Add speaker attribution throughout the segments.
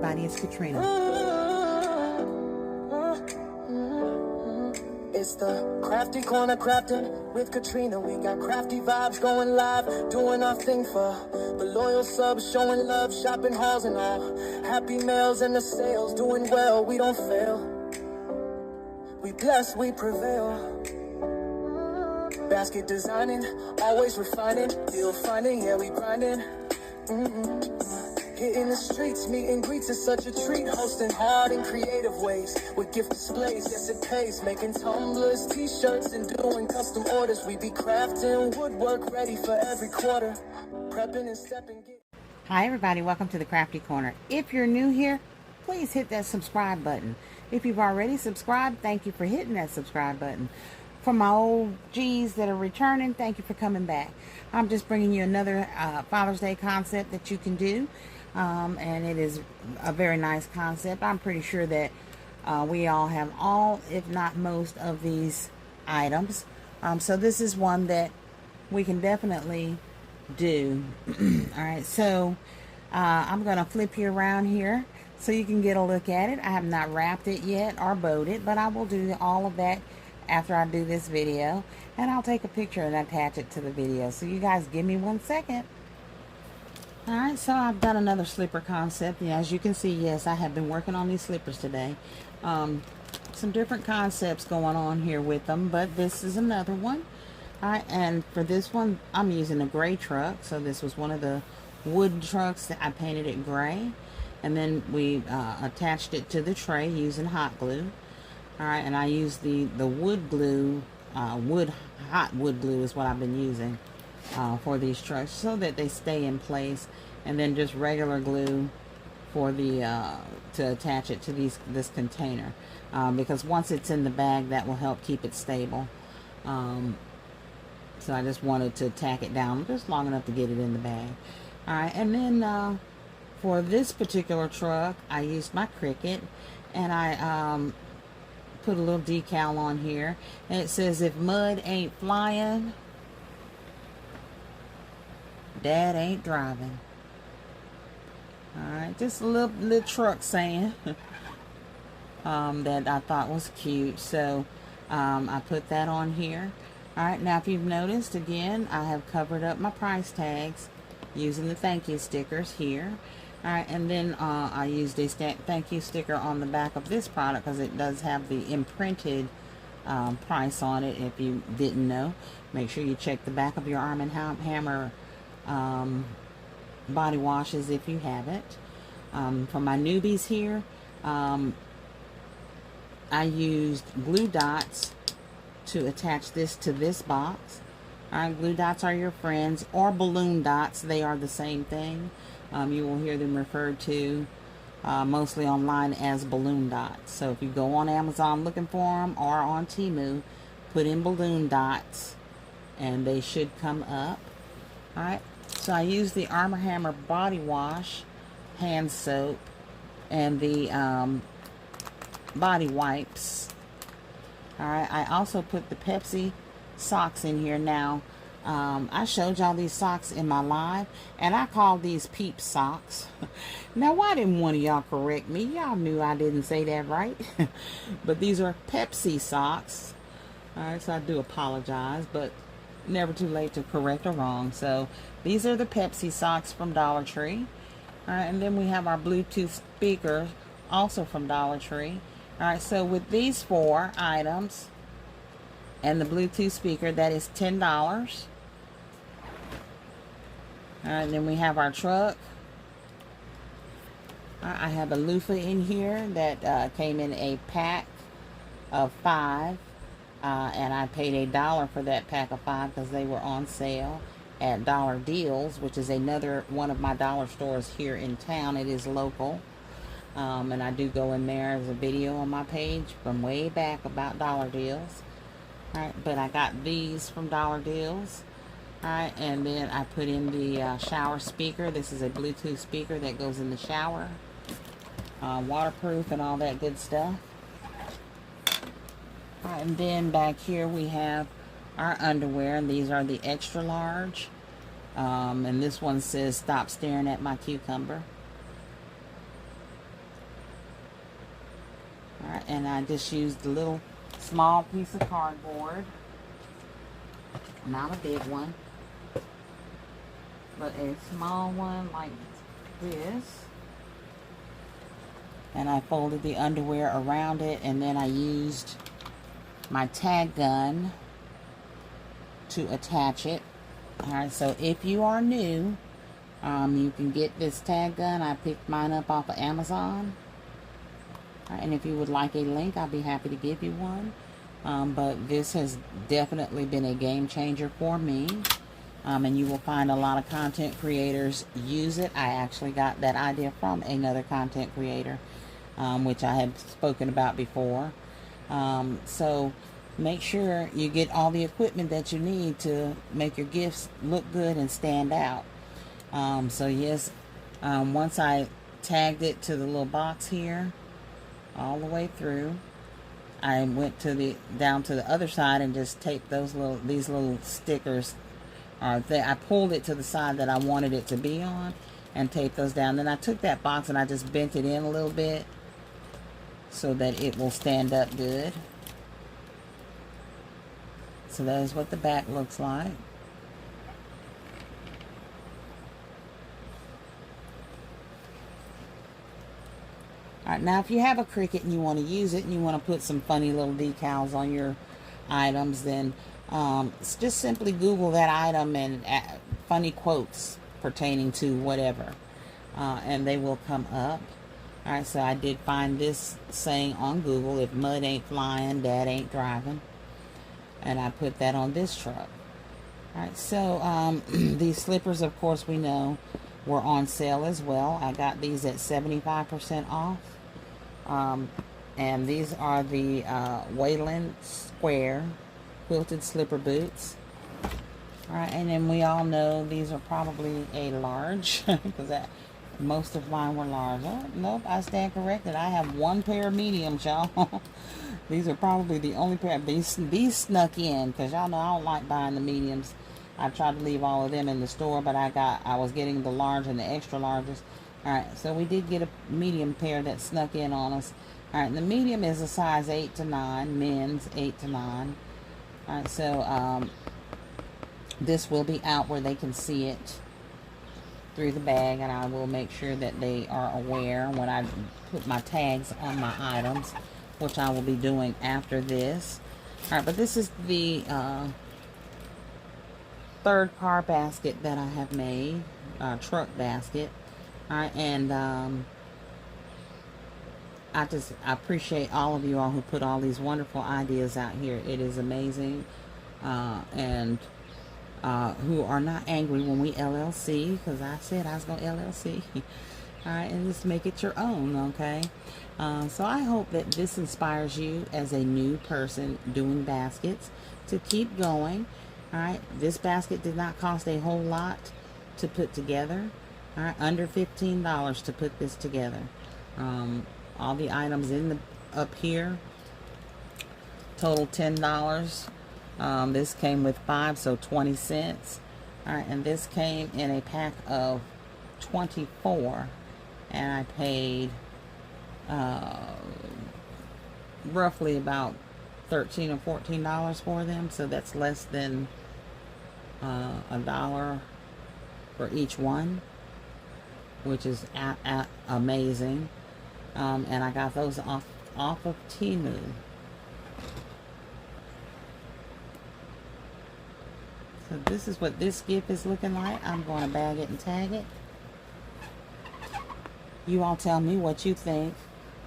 Speaker 1: everybody, it's Katrina.
Speaker 2: It's the crafty corner crafting with Katrina. We got crafty vibes going live, doing our thing for the loyal subs, showing love, shopping hauls and all. Happy mails and the sales, doing well, we don't fail. We bless, we prevail. Basket designing, always refining, deal finding, yeah, we grinding. Hitting the streets, meet and greets is such a treat. Hosting hard in creative ways with gift displays, yes it pays. Making tumblers, t-shirts, and doing custom orders. We be crafting woodwork ready for every quarter. Prepping and stepping.
Speaker 1: Hi everybody, welcome to the Crafty Corner. If you're new here, please hit that subscribe button. If you've already subscribed, thank you for hitting that subscribe button. For my old G's that are returning, thank you for coming back. I'm just bringing you another Father's Day concept that you can do. And it is a very nice concept. I'm pretty sure that we all have all, if not most, of these items. So this is one that we can definitely do. Alright, so I'm going to flip you around here so you can get a look at it. I have not wrapped it yet or bowed it, but I will do all of that after I do this video. And I'll take a picture and attach it to the video. So you guys give me 1 second. Alright, so I've done another slipper concept. And as you can see, yes, I have been working on these slippers today. Some different concepts going on here with them, but this is another one. Alright, and for this one, I'm using a gray truck. So this was one of the wood trucks that I painted it gray. And then we attached it to the tray using hot glue. Alright, and I used the wood glue, hot wood glue is what I've been using. For these trucks so that they stay in place, and then just regular glue for the to attach it to this container, because once it's in the bag, that will help keep it stable. So I just wanted to tack it down just long enough to get it in the bag. Alright, and then for this particular truck, I used my Cricut, and I put a little decal on here, and it says, "If mud ain't flying, Dad ain't driving." Alright, just a little truck saying that I thought was cute. So I put that on here. Alright, now if you've noticed, again, I have covered up my price tags using the thank you stickers here. Alright, and then I used a thank you sticker on the back of this product because it does have the imprinted price on it. If you didn't know, make sure you check the back of your Arm & Hammer body washes if you haven't. For my newbies here, I used glue dots to attach this to this box. Alright, glue dots are your friends, or balloon dots. They are the same thing. You will hear them referred to mostly online as balloon dots. So if you go on Amazon looking for them, or on Temu, put in balloon dots and they should come up. Alright, so I used the Arm & Hammer body wash, hand soap, and the body wipes. Alright, I also put the Pepsi socks in here. Now, I showed y'all these socks in my live, and I called these Peep socks. Now, why didn't one of y'all correct me? Y'all knew I didn't say that right. But these are Pepsi socks. Alright, so I do apologize, but never too late to correct a wrong. So these are the Pepsi socks from Dollar Tree. Alright, and then we have our Bluetooth speakers, also from Dollar Tree. Alright, so with these 4 items and the Bluetooth speaker, that is $10. Alright, then we have our truck. I have a loofah in here that came in a pack of 5. And I paid $1 for that pack of 5 because they were on sale at Dollar Deals, which is another one of my dollar stores here in town. It is local. And I do go in there as a video on my page from way back about Dollar Deals. Alright, but I got these from Dollar Deals. Alright, and then I put in the shower speaker. This is a Bluetooth speaker that goes in the shower. Waterproof and all that good stuff. And then back here we have our underwear, and these are the extra large. And this one says, "Stop staring at my cucumber." and I just used a little small piece of cardboard, not a big one, but a small one like this, and I folded the underwear around it, and then I used my tag gun to attach it. Alright, so if you are new, you can get this tag gun. I picked mine up off of Amazon. Alright, and if you would like a link, I'll be happy to give you one. But this has definitely been a game changer for me. And you will find a lot of content creators use it. I actually got that idea from another content creator, which I had spoken about before. So make sure you get all the equipment that you need to make your gifts look good and stand out. So yes, once I tagged it to the little box here, all the way through, I went to down to the other side and just taped these little stickers. I pulled it to the side that I wanted it to be on and taped those down. Then I took that box and I just bent it in a little bit so that it will stand up good. So that is what the back looks like. Alright, now if you have a Cricut and you want to use it and you want to put some funny little decals on your items, then just simply Google that item and funny quotes pertaining to whatever, and they will come up. Alright, so I did find this saying on Google: if mud ain't flying, Dad ain't driving. And I put that on this truck. Alright, so these slippers, of course, we know were on sale as well. I got these at 75% off. And these are the Wayland Square quilted slipper boots. Alright, and then we all know these are probably a large because most of mine were large. Oh, nope, I stand corrected. I have one pair of mediums, y'all. These are probably the only pair. These snuck in because y'all know I don't like buying the mediums. I tried to leave all of them in the store, but I was getting the large and the extra largest. Alright, so we did get a medium pair that snuck in on us. Alright, the medium is a size 8 to 9, men's 8 to 9. Alright, so this will be out where they can see it through the bag, and I will make sure that they are aware when I put my tags on my items, which I will be doing after this. Alright, but this is the third car basket that I have made, truck basket. Alright, and I appreciate all of you all who put all these wonderful ideas out here. It is amazing. And who are not angry when we LLC, because I said I was going to LLC. Alright, and just make it your own, okay? So I hope that this inspires you as a new person doing baskets to keep going. Alright, this basket did not cost a whole lot to put together. Alright, under $15 to put this together. All the items up here total $10. This came with 5, so 20 cents. Alright, and this came in a pack of 24, and I paid roughly about $13 or $14 for them, so that's less than $1 for each one, which is amazing. And I got those off of Temu. So this is what this gift is looking like. I'm going to bag it and tag it. You all tell me what you think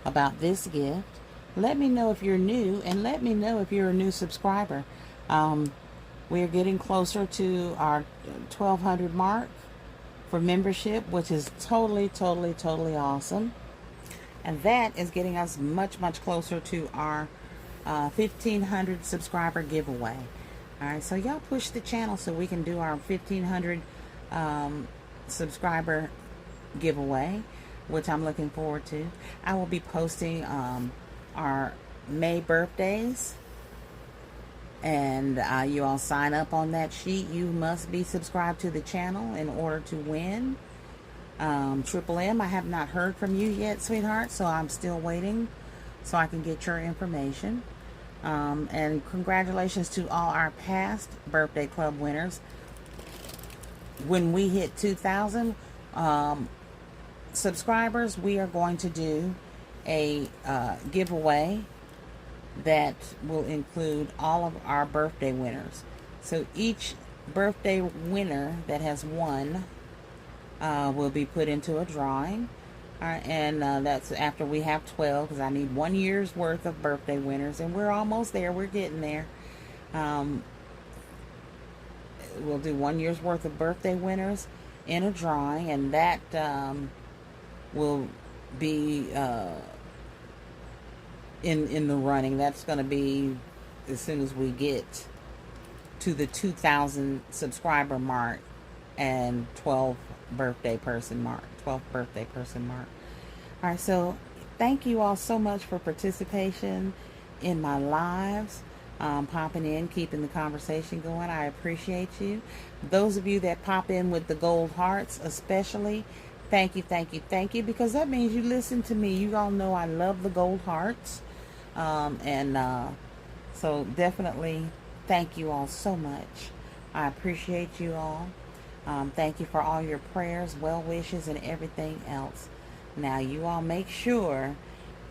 Speaker 1: about this gift. Let me know if you're new, and let me know if you're a new subscriber. We're getting closer to our 1,200 mark for membership, which is totally awesome. And that is getting us much closer to our 1,500 subscriber giveaway. Alright, so y'all push the channel so we can do our 1,500 subscriber giveaway, which I'm looking forward to. I will be posting our May birthdays, and you all sign up on that sheet. You must be subscribed to the channel in order to win. Triple M, I have not heard from you yet, sweetheart, so I'm still waiting so I can get your information. And congratulations to all our past birthday club winners. When we hit 2,000 subscribers, we are going to do a giveaway that will include all of our birthday winners. So each birthday winner that has won will be put into a drawing. And that's after we have 12, because I need 1 year's worth of birthday winners, and we're almost there. We're getting there. We'll do 1 year's worth of birthday winners in a drawing, and that will be in the running. That's going to be as soon as we get to the 2,000 subscriber mark and 12th birthday person mark. All right, so thank you all so much for participation in my lives, popping in, keeping the conversation going. I appreciate you. Those of you that pop in with the gold hearts especially, thank you, because that means you listen to me. You all know I love the gold hearts. So definitely thank you all so much. I appreciate you all. Thank you for all your prayers, well wishes, and everything else. Now, you all make sure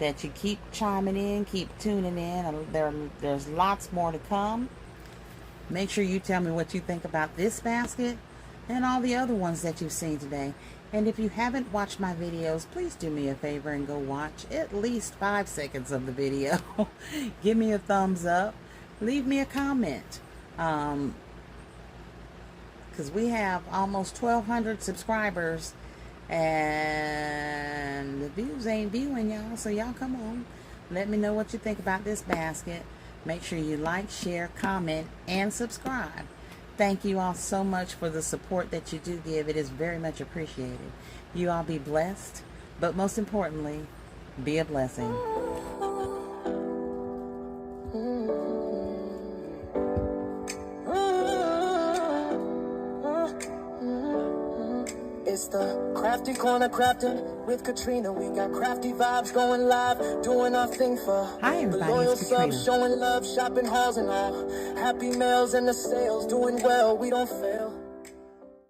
Speaker 1: that you keep chiming in, keep tuning in. There's lots more to come. Make sure you tell me what you think about this basket and all the other ones that you've seen today. And if you haven't watched my videos, please do me a favor and go watch at least 5 seconds of the video. Give me a thumbs up. Leave me a comment. Because we have almost 1,200 subscribers, and the views ain't viewing, y'all. So y'all come on, let me know what you think about this basket. Make sure you like, share, comment, and subscribe. Thank you all so much for the support that you do give. It is very much appreciated. You all be blessed, but most importantly, be a blessing.
Speaker 2: It's the crafty corner crafting with Katrina. We got crafty vibes going live, doing our thing for
Speaker 1: Hi,
Speaker 2: the
Speaker 1: everybody.
Speaker 2: loyal
Speaker 1: It's Katrina.
Speaker 2: subs, showing love, shopping halls and all. Happy mails and the sales, doing well, we don't fail.